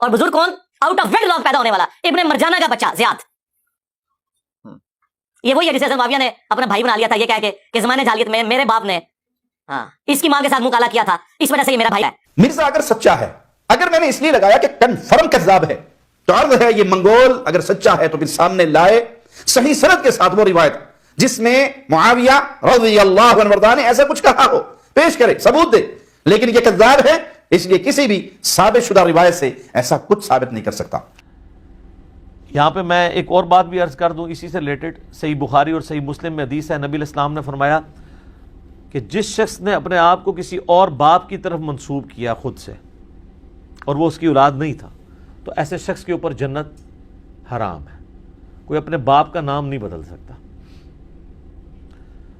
اور بزرگ کون؟ آؤٹ آف ویڈ لاک پیدا ہونے والا ابن مرجانہ کا بچہ زیاد. یہ وہی ہے جسے حضرت معاویہ نے اپنا بھائی بنا لیا تھا یہ کہہ کے کہ زمانے جاہلیت میں میرے باپ نے اس کی ماں کے ساتھ منہ کالا کیا تھا، اس وجہ سے یہ میرا بھائی ہے. مرزا اگر سچا ہے، اگر میں نے اس لیے لگایا کہ کنفرم کذاب ہے، تو عرض ہے یہ منگول اگر سچا ہے تو پھر سامنے لائے صحیح سند کے ساتھ وہ روایت جس میں معاویہ رضی اللہ عنہ وارضاہ نے ایسا کچھ کہا ہو، پیش کرے، ثبوت دے. لیکن یہ کذاب ہے، اس لیے کسی بھی ثابت شدہ روایت سے ایسا کچھ ثابت نہیں کر سکتا. یہاں پہ میں ایک اور بات بھی عرض کر دوں اسی سے ریلیٹڈ. صحیح بخاری اور صحیح مسلم میں حدیث ہے، نبی علیہ السلام نے فرمایا کہ جس شخص نے اپنے آپ کو کسی اور باپ کی طرف منسوب کیا خود سے اور وہ اس کی اولاد نہیں تھا تو ایسے شخص کے اوپر جنت حرام ہے. کوئی اپنے باپ کا نام نہیں بدل سکتا.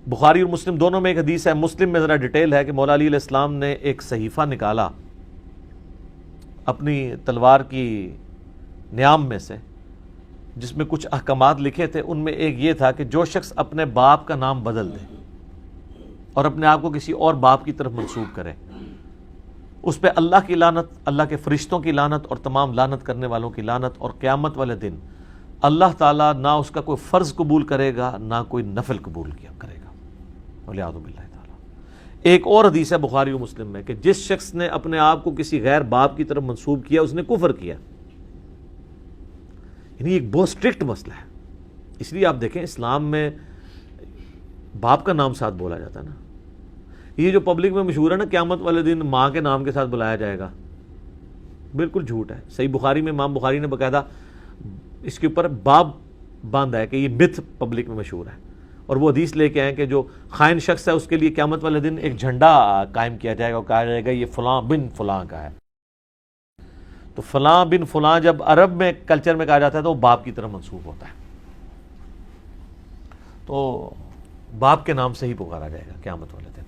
بخاری اور مسلم دونوں میں ایک حدیث ہے، مسلم میں ذرا ڈیٹیل ہے کہ مولا علی علیہ السلام نے ایک صحیفہ نکالا اپنی تلوار کی نیام میں سے جس میں کچھ احکامات لکھے تھے. ان میں ایک یہ تھا کہ جو شخص اپنے باپ کا نام بدل دے اور اپنے آپ کو کسی اور باپ کی طرف منسوب کرے اس پہ اللہ کی لعنت، اللہ کے فرشتوں کی لعنت اور تمام لعنت کرنے والوں کی لعنت، اور قیامت والے دن اللہ تعالیٰ نہ اس کا کوئی فرض قبول کرے گا نہ کوئی نفل قبول کرے گا، والعیاذ باللہ تعالیٰ. ایک اور حدیث ہے بخاری و مسلم میں کہ جس شخص نے اپنے آپ کو کسی غیر باپ کی طرف منسوب کیا اس نے کفر کیا. یعنی ایک بہت سٹرکٹ مسئلہ ہے. اس لیے آپ دیکھیں اسلام میں باپ کا نام ساتھ بولا جاتا ہے نا. یہ جو پبلک میں مشہور ہے نا قیامت والے دن ماں کے نام کے ساتھ بلایا جائے گا، بالکل جھوٹ ہے. صحیح بخاری میں امام بخاری نے باقاعدہ اس کے اوپر باب باندھا ہے کہ یہ متھ پبلک میں مشہور ہے، اور وہ حدیث لے کے آئے کہ جو خائن شخص ہے اس کے لیے قیامت والے دن ایک جھنڈا قائم کیا جائے گا اور کہا جائے گا یہ فلاں بن فلاں کا ہے. تو فلاں بن فلاں جب عرب میں کلچر میں کہا جاتا ہے تو وہ باپ کی طرف منسوب ہوتا ہے، تو باپ کے نام سے ہی پکارا جائے گا قیامت والے دن.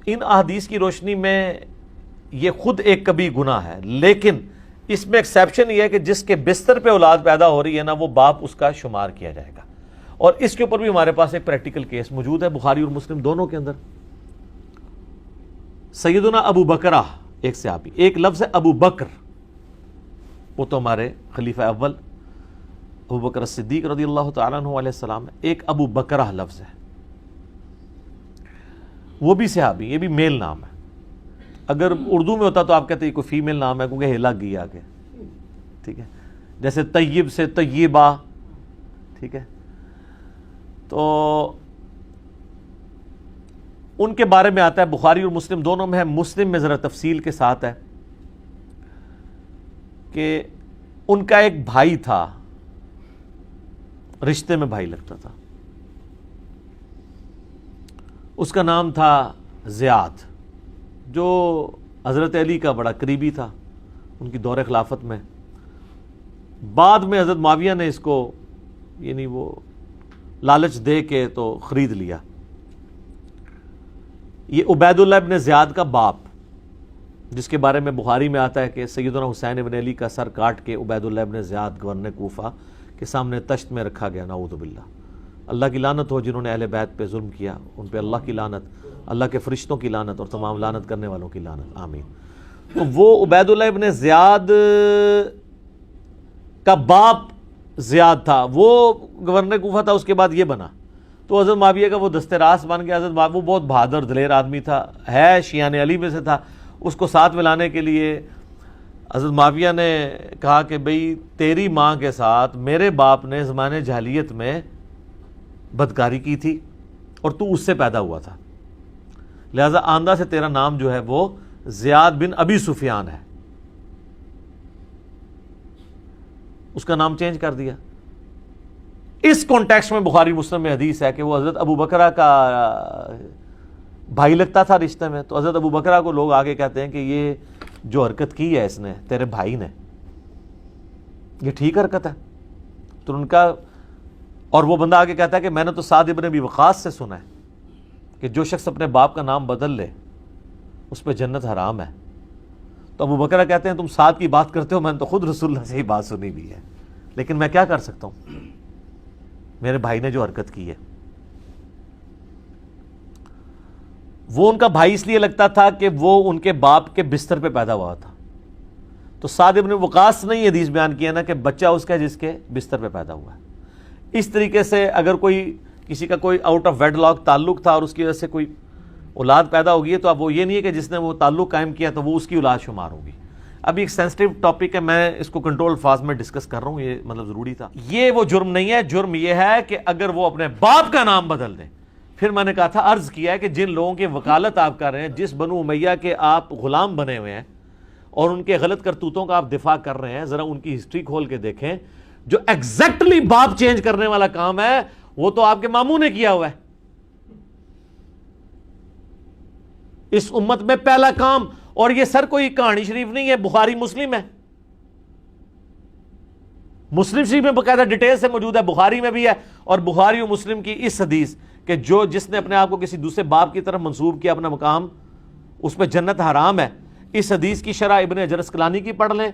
ان احادیث کی روشنی میں یہ خود ایک کبھی گناہ ہے، لیکن اس میں ایکسیپشن یہ ہے کہ جس کے بستر پہ اولاد پیدا ہو رہی ہے نا وہ باپ اس کا شمار کیا جائے گا. اور اس کے اوپر بھی ہمارے پاس ایک پریکٹیکل کیس موجود ہے بخاری اور مسلم دونوں کے اندر. سیدنا ابو بکرہ ایک صحابی، ایک لفظ ہے ابو بکر، وہ تو ہمارے خلیفہ اول ابو بکر صدیق رضی اللہ تعالیٰ عنہ علیہ السلام ہے. ایک ابو بکرہ لفظ ہے، وہ بھی صحابی، یہ بھی میل نام ہے. اگر اردو میں ہوتا تو آپ کہتے ہیں کوئی فیمیل نام ہے کیونکہ ہلا گئی آگے، ٹھیک ہے، جیسے طیب سے طیبہ، ٹھیک ہے. تو ان کے بارے میں آتا ہے بخاری اور مسلم دونوں میں ہے. مسلم میں ذرا تفصیل کے ساتھ ہے کہ ان کا ایک بھائی تھا، رشتے میں بھائی لگتا تھا، اس کا نام تھا زیاد، جو حضرت علی کا بڑا قریبی تھا ان کی دور خلافت میں. بعد میں حضرت معاویہ نے اس کو یعنی وہ لالچ دے کے تو خرید لیا. یہ عبید اللہ ابن زیاد کا باپ، جس کے بارے میں بخاری میں آتا ہے کہ سیدنا حسین ابن علی کا سر کاٹ کے عبید اللہ ابن زیاد گورنر کوفہ کے سامنے تشت میں رکھا گیا. نعوذ باللہ، اللہ کی لعنت ہو جنہوں نے اہل بیت پہ ظلم کیا، ان پہ اللہ کی لعنت، اللہ کے فرشتوں کی لعنت اور تمام لعنت کرنے والوں کی لعنت، آمین. تو وہ عبید اللہ ابن زیاد کا باپ زیاد تھا، وہ گورنر کوفہ تھا، اس کے بعد یہ بنا. تو حضرت معاویہ کا وہ دست راست بن گیا. حضرت معاویہ وہ بہت بہادر دلیر آدمی تھا، ہے شیعان علی میں سے تھا. اس کو ساتھ ملانے کے لیے حضرت معاویہ نے کہا کہ بھئی تیری ماں کے ساتھ میرے باپ نے زمانے جاہلیت میں بدکاری کی تھی اور تو اس سے پیدا ہوا تھا، لہذا آندہ سے تیرا نام جو ہے وہ زیاد بن ابی سفیان ہے. اس کا نام چینج کر دیا. اس کانٹیکسٹ میں بخاری مسلم میں حدیث ہے کہ وہ حضرت ابو بکرہ کا بھائی لگتا تھا رشتے میں. تو حضرت ابو بکرہ کو لوگ آگے کہتے ہیں کہ یہ جو حرکت کی ہے اس نے تیرے بھائی نے، یہ ٹھیک حرکت ہے؟ تو ان کا، اور وہ بندہ آگے کہتا ہے کہ میں نے تو سعد ابن ابی وقاص سے سنا ہے کہ جو شخص اپنے باپ کا نام بدل لے اس پہ جنت حرام ہے. تو ابو بکرہ کہتے ہیں تم سعد کی بات کرتے ہو، میں نے تو خود رسول اللہ سے ہی بات سنی بھی ہے، لیکن میں کیا کر سکتا ہوں، میرے بھائی نے جو حرکت کی ہے. وہ ان کا بھائی اس لیے لگتا تھا کہ وہ ان کے باپ کے بستر پہ پیدا ہوا تھا. تو سعد ابن وقاص نے یہ حدیث بیان کیا نا کہ بچہ اس کا جس کے بستر پہ پیدا ہوا ہے. اس طریقے سے اگر کوئی کسی کا کوئی آؤٹ آف ویڈ لاک تعلق تھا اور اس کی وجہ سے کوئی اولاد پیدا ہوگی ہے تو اب وہ یہ نہیں ہے کہ جس نے وہ تعلق قائم کیا تو وہ اس کی اولاد شمار ہوگی. ابھی ایک سینسٹیو ٹاپک ہے, میں اس کو کنٹرول الفاظ میں ڈسکس کر رہا ہوں, یہ مطلب ضروری تھا. یہ وہ جرم نہیں ہے, جرم یہ ہے کہ اگر وہ اپنے باپ کا نام بدل دیں. پھر میں نے کہا تھا, عرض کیا ہے کہ جن لوگوں کی وکالت آپ کر رہے ہیں, جس بنو امیہ کے آپ غلام بنے ہوئے ہیں اور ان کے غلط کرتوتوں کا آپ دفاع کر رہے ہیں, ذرا ان کی ہسٹری کھول کے دیکھیں. جو ایگزیکٹلی باپ چینج کرنے والا کام ہے وہ تو آپ کے ماموں نے کیا ہوا ہے. اس امت میں پہلا کام, اور یہ سر کوئی کہانی شریف نہیں ہے, بخاری مسلم ہے. مسلم شریف میں باقاعدہ ڈیٹیل سے موجود ہے, بخاری میں بھی ہے. اور بخاری و مسلم کی اس حدیث کہ جس نے اپنے آپ کو کسی دوسرے باپ کی طرف منسوب کیا اپنا مقام, اس پہ جنت حرام ہے. اس حدیث کی شرح ابن حجر اسقلانی کی پڑھ لیں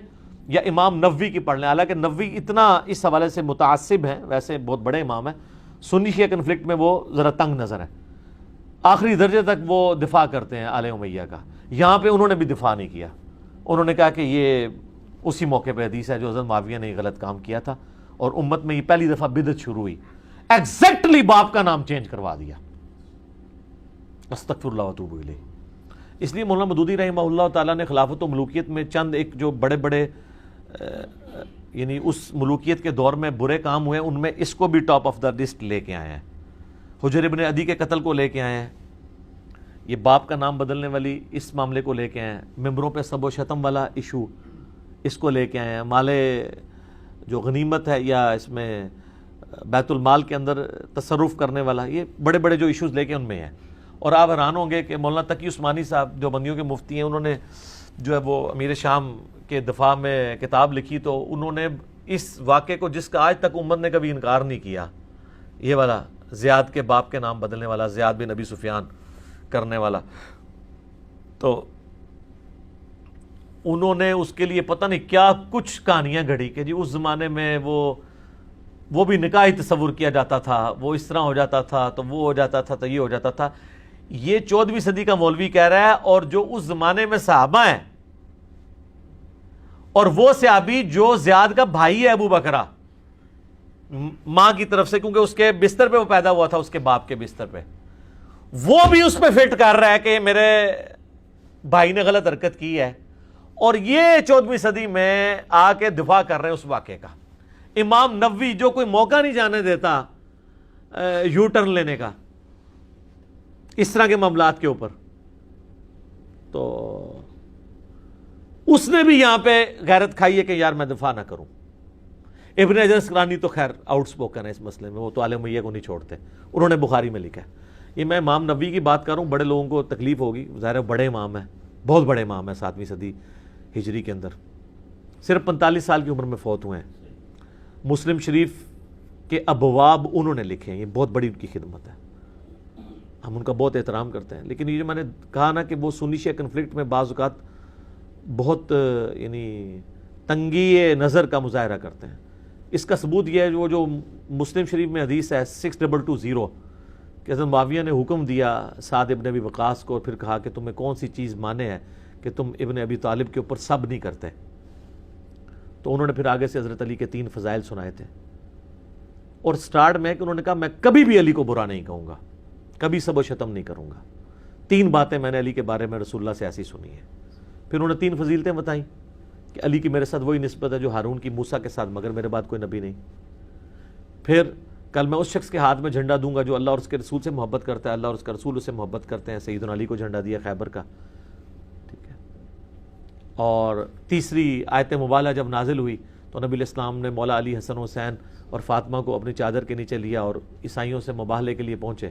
یا امام نووی کی پڑھ لیں. حالانکہ نووی اتنا اس حوالے سے متعصب ہیں, ویسے بہت بڑے امام ہیں, سنی شیعہ کنفلکٹ میں وہ ذرا تنگ نظر ہے, آخری درجے تک وہ دفاع کرتے ہیں آل امیہ کا. یہاں پہ انہوں نے بھی دفاع نہیں کیا, انہوں نے کہا کہ یہ اسی موقع پہ حدیث ہے جو حضرت معاویہ نے غلط کام کیا تھا اور امت میں یہ پہلی دفعہ بدعت شروع ہوئی. ایگزیکٹلی باپ کا نام چینج کروا دیا. استغفر اللہ واتوب الیہ. اس لیے مولانا مودودی رحمہ اللہ تعالیٰ نے خلافت و ملوکیت میں چند ایک جو بڑے بڑے یعنی اس ملوکیت کے دور میں برے کام ہوئے, ان میں اس کو بھی ٹاپ آف دا لسٹ لے کے آئے ہیں. حجر ابن عدی کے قتل کو لے کے آئے ہیں, یہ باپ کا نام بدلنے والی اس معاملے کو لے کے آئے ہیں. ممبروں پہ سب و شتم والا ایشو اس کو لے کے آئے ہیں. مال جو غنیمت ہے یا اس میں بیت المال کے اندر تصرف کرنے والا, یہ بڑے بڑے جو ایشوز لے کے ان میں ہیں. اور آپ حیران ہوں گے کہ مولانا تقی عثمانی صاحب جو بندیوں کے مفتی ہیں, انہوں نے جو ہے وہ امیر شام کے دفاع میں کتاب لکھی تو انہوں نے اس واقعے کو, جس کا آج تک امت نے کبھی انکار نہیں کیا, یہ والا زیاد کے باپ کے نام بدلنے والا, زیاد بن ابی سفیان کرنے والا, تو انہوں نے اس کے لیے پتہ نہیں کیا کچھ کہانیاں گھڑی کہ جی اس زمانے میں وہ بھی نکاح تصور کیا جاتا تھا, وہ اس طرح ہو جاتا تھا, تو وہ ہو جاتا تھا, تو یہ ہو جاتا تھا. یہ 14ویں صدی کا مولوی کہہ رہا ہے, اور جو اس زمانے میں صحابہ ہیں, اور وہ صحابی جو زیاد کا بھائی ہے ابو بکرہ ماں کی طرف سے, کیونکہ اس کے بستر پہ وہ پیدا ہوا تھا, اس کے باپ کے بستر پہ, وہ بھی اس پہ فٹ کر رہا ہے کہ میرے بھائی نے غلط حرکت کی ہے. اور یہ 14ویں صدی میں آ کے دفاع کر رہے ہیں اس واقعے کا. امام نووی جو کوئی موقع نہیں جانے دیتا یو ٹرن لینے کا اس طرح کے معاملات کے اوپر, تو اس نے بھی یہاں پہ غیرت کھائی ہے کہ یار میں دفاع نہ کروں. ابن حجر اسقلانی تو خیر آؤٹ سپوکن ہے اس مسئلے میں, وہ تو آل امیہ کو نہیں چھوڑتے, انہوں نے بخاری میں لکھا ہے. یہ میں امام نووی کی بات کر رہا ہوں, بڑے لوگوں کو تکلیف ہوگی, ظاہر ہے بڑے امام ہیں, بہت بڑے امام ہیں 7ویں صدی ہجری کے اندر, صرف 45 سال کی عمر میں فوت ہوئے ہیں. مسلم شریف کے ابواب انہوں نے لکھے ہیں, یہ بہت بڑی ان کی خدمت ہے, ہم ان کا بہت احترام کرتے ہیں. لیکن یہ جو میں نے کہا نا کہ وہ سنی شیعہ کنفلکٹ میں بعض اوقات بہت یعنی تنگی نظر کا مظاہرہ کرتے ہیں. اس کا ثبوت یہ ہے وہ جو مسلم شریف میں حدیث ہے 6220 کہ حضرت معاویہ نے حکم دیا سعد ابن ابی وقاص کو, اور پھر کہا کہ تمہیں کون سی چیز مانے ہے کہ تم ابن ابی طالب کے اوپر سب نہیں کرتے. تو انہوں نے پھر آگے سے حضرت علی کے 3 فضائل سنائے تھے, اور سٹارٹ میں کہ انہوں نے کہا میں کبھی بھی علی کو برا نہیں کہوں گا, کبھی سب و شتم نہیں کروں گا. 3 باتیں میں نے علی کے بارے میں رسول اللہ سے ایسی سنی ہیں. پھر انہوں نے 3 فضیلتیں بتائیں کہ علی کی میرے ساتھ وہی نسبت ہے جو ہارون کی موسیٰ کے ساتھ, مگر میرے بعد کوئی نبی نہیں. پھر کل میں اس شخص کے ہاتھ میں جھنڈا دوں گا جو اللہ اور اس کے رسول سے محبت کرتا ہے, اللہ اور اس کا رسول اسے محبت کرتے ہیں. سیدنا علی کو جھنڈا دیا خیبر کا, ٹھیک ہے. اور تیسری آیت مبالغہ جب نازل ہوئی تو نبی علیہ السلام نے مولا علی, حسن حسین اور فاطمہ کو اپنی چادر کے نیچے لیا اور عیسائیوں سے مباہلے کے لیے پہنچے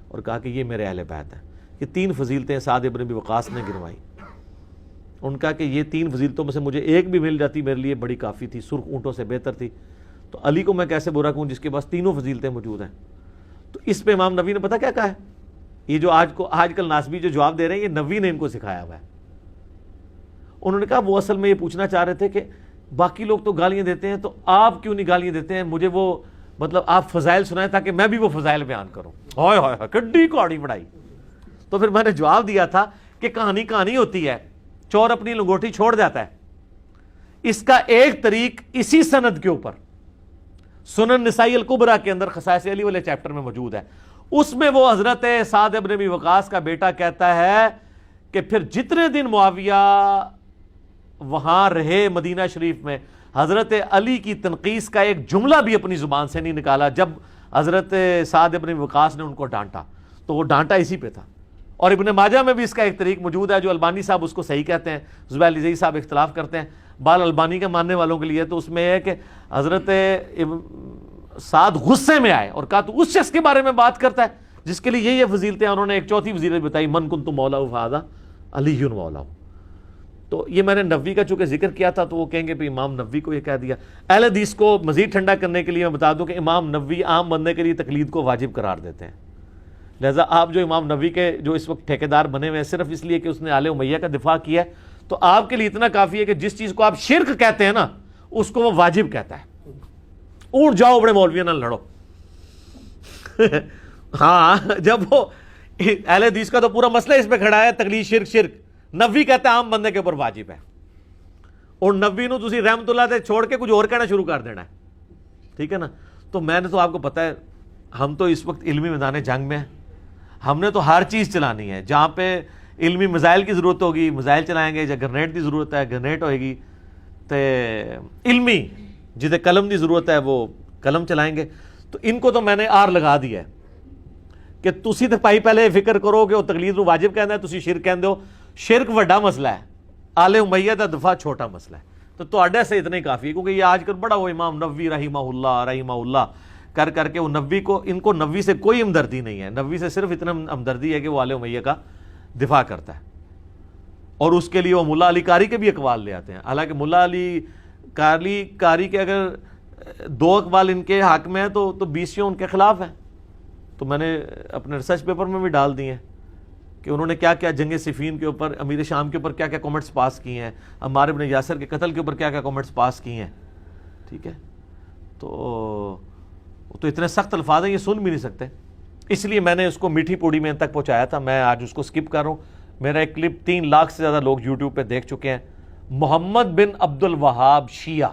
اور کہا کہ یہ میرے اہل بیت ہیں. یہ 3 فضیلتیں سعد ابن ابی وقاص نے گنوائیں. ان کا کہ یہ 3 فضیلتوں میں سے مجھے ایک بھی مل جاتی میرے لیے بڑی کافی تھی, سرخ اونٹوں سے بہتر تھی. تو علی کو میں کیسے برا کہوں جس کے پاس 3 فضیلتیں موجود ہیں. تو اس پہ امام نووی نے پتہ کیا کہا ہے, یہ جو آج کل ناسبی جو جواب دے رہے ہیں یہ نووی نے ان کو سکھایا ہوا ہے. انہوں نے کہا وہ اصل میں یہ پوچھنا چاہ رہے تھے کہ باقی لوگ تو گالیاں دیتے ہیں تو آپ کیوں نہیں گالیاں دیتے ہیں, مجھے وہ مطلب آپ فضائل سنائیں تاکہ میں بھی وہ فضائل بیان کروں. ہائے ہائے ہائے کڈی کوڑی بڑائی. تو پھر میں نے جواب دیا تھا کہ کہانی کہانی ہوتی ہے، چور اپنی لنگوٹی چھوڑ جاتا ہے. اس کا ایک طریق اسی سند کے اوپر سنن نسائی الکبریٰ کے اندر خصائص علی والے چیپٹر میں موجود ہے. اس میں وہ حضرت سعد ابن ابی وقاص کا بیٹا کہتا ہے کہ پھر جتنے دن معاویہ وہاں رہے مدینہ شریف میں، حضرت علی کی تنقیص کا ایک جملہ بھی اپنی زبان سے نہیں نکالا. جب حضرت سعد ابن ابی وقاص نے ان کو ڈانٹا تو وہ ڈانٹا اسی پہ تھا. اور ابن ماجہ میں بھی اس کا ایک طریق موجود ہے جو البانی صاحب اس کو صحیح کہتے ہیں، زبیر علی صاحب اختلاف کرتے ہیں. بال البانی کے ماننے والوں کے لیے تو اس میں یہ ہے کہ حضرت سعد غصے میں آئے اور کہا تو اس شخص کے بارے میں بات کرتا ہے جس کے لیے یہ فضیلتیں. انہوں نے ایک چوتھی فضیلت بتائی، من کنت مولا فہذا علی مولا. تو یہ میں نے نووی کا چونکہ ذکر کیا تھا تو وہ کہیں گے بھی امام نووی کو یہ کہہ دیا. اہل حدیث کو مزید ٹھنڈا کرنے کے لیے میں بتا دوں کہ امام نووی عام بندے کے لیے تقلید کو واجب قرار دیتے ہیں. لہذا آپ جو امام نووی کے جو اس وقت ٹھیکیدار بنے ہوئے ہیں صرف اس لیے کہ اس نے آل امیہ کا دفاع کیا ہے، تو آپ کے لیے اتنا کافی ہے کہ جس چیز کو آپ شرک کہتے ہیں نا اس کو وہ واجب کہتا ہے. اونٹ جاؤ بڑے مولویوں نہ لڑو. ہاں جب وہ اہل حدیث کا تو پورا مسئلہ اس پہ کھڑا ہے تقلید شرک. نووی کہتا ہے عام بندے کے اوپر واجب ہے، اور نووی نو تسی رحمت اللہ تے چھوڑ کے کچھ اور کہنا شروع کر دینا ہے. ٹھیک ہے نا. تو میں نے تو آپ کو پتا ہے ہم تو اس وقت علمی میدان جنگ میں ہیں. ہم نے تو ہر چیز چلانی ہے. جہاں پہ علمی میزائل کی ضرورت ہوگی میزائل چلائیں گے، جہاں گرنیٹ کی ضرورت ہے گرنیٹ ہوئے گی، تو علمی جدے قلم کی ضرورت ہے وہ قلم چلائیں گے. تو ان کو تو میں نے آر لگا دیا ہے کہ تسی تو پائی پہلے فکر کرو کہ وہ تقلید کو واجب کہنا ہے، تسی شرک کہندے ہو. شرک وڈا مسئلہ ہے، آل امیہ دا دفاع چھوٹا مسئلہ ہے. تو تواڈے سے اتنا ہی کافی ہے، کیونکہ یہ آج کل بڑا وہ امام نووی رحمہ اللہ کر کے وہ نووی کو، ان کو نووی سے کوئی ہمدردی نہیں ہے. نووی سے صرف اتنا ہمدردی ہے کہ وہ آل امیہ کا دفاع کرتا ہے، اور اس کے لیے وہ ملا علی قاری کے بھی اقوال لے آتے ہیں. حالانکہ ملا علی قاری کے اگر 2 اقوال ان کے حق میں ہیں تو 20 ان کے خلاف ہیں. تو میں نے اپنے ریسرچ پیپر میں بھی ڈال دی ہیں کہ انہوں نے کیا کیا جنگ صفین کے اوپر، امیر شام کے اوپر کیا کیا کامنٹس پاس کیے ہیں، عمار بن یاسر کے قتل کے اوپر کیا کیا کامنٹس پاس کیے ہیں. ٹھیک ہے. تو اتنے سخت الفاظ ہیں یہ سن بھی نہیں سکتے، اس لیے میں نے اس کو میٹھی پوڑی میں تک پہنچایا تھا. میں آج اس کو سکپ کر رہا ہوں. میرا ایک کلپ 3 لاکھ سے زیادہ لوگ یوٹیوب پہ دیکھ چکے ہیں، محمد بن عبد الوہاب شیعہ،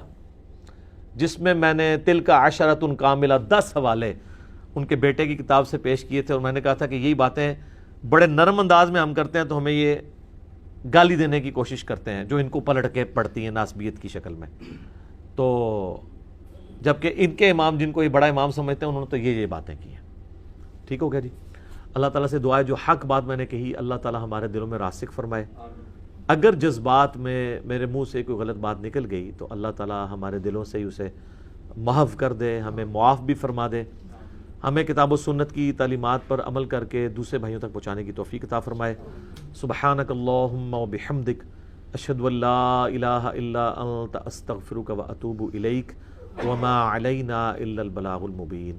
جس میں نے تلک عشرۃ کاملہ 10 حوالے ان کے بیٹے کی کتاب سے پیش کیے تھے. اور میں نے کہا تھا کہ یہی باتیں بڑے نرم انداز میں ہم کرتے ہیں تو ہمیں یہ گالی دینے کی کوشش کرتے ہیں جو ان کو پلٹ کے پڑھتی ہیں ناسبیت کی شکل میں. تو جبکہ ان کے امام جن کو یہ بڑا امام سمجھتے ہیں انہوں نے تو یہ باتیں کی ہیں. ٹھیک ہو گیا جی. اللہ تعالیٰ سے دعا ہے جو حق بات میں نے کہی اللہ تعالیٰ ہمارے دلوں میں راسخ فرمائے. اگر جذبات میں میرے منہ سے کوئی غلط بات نکل گئی تو اللہ تعالیٰ ہمارے دلوں سے ہی اسے محو کر دے، ہمیں معاف بھی فرما دے، ہمیں کتاب و سنت کی تعلیمات پر عمل کر کے دوسرے بھائیوں تک پہنچانے کی توفیق عطا فرمائے. سبحانک اللہم و بحمدک اشہد ان لا الہ الا انت استغفرک و اتوب الیک وما علینا الا البلاغ المبین.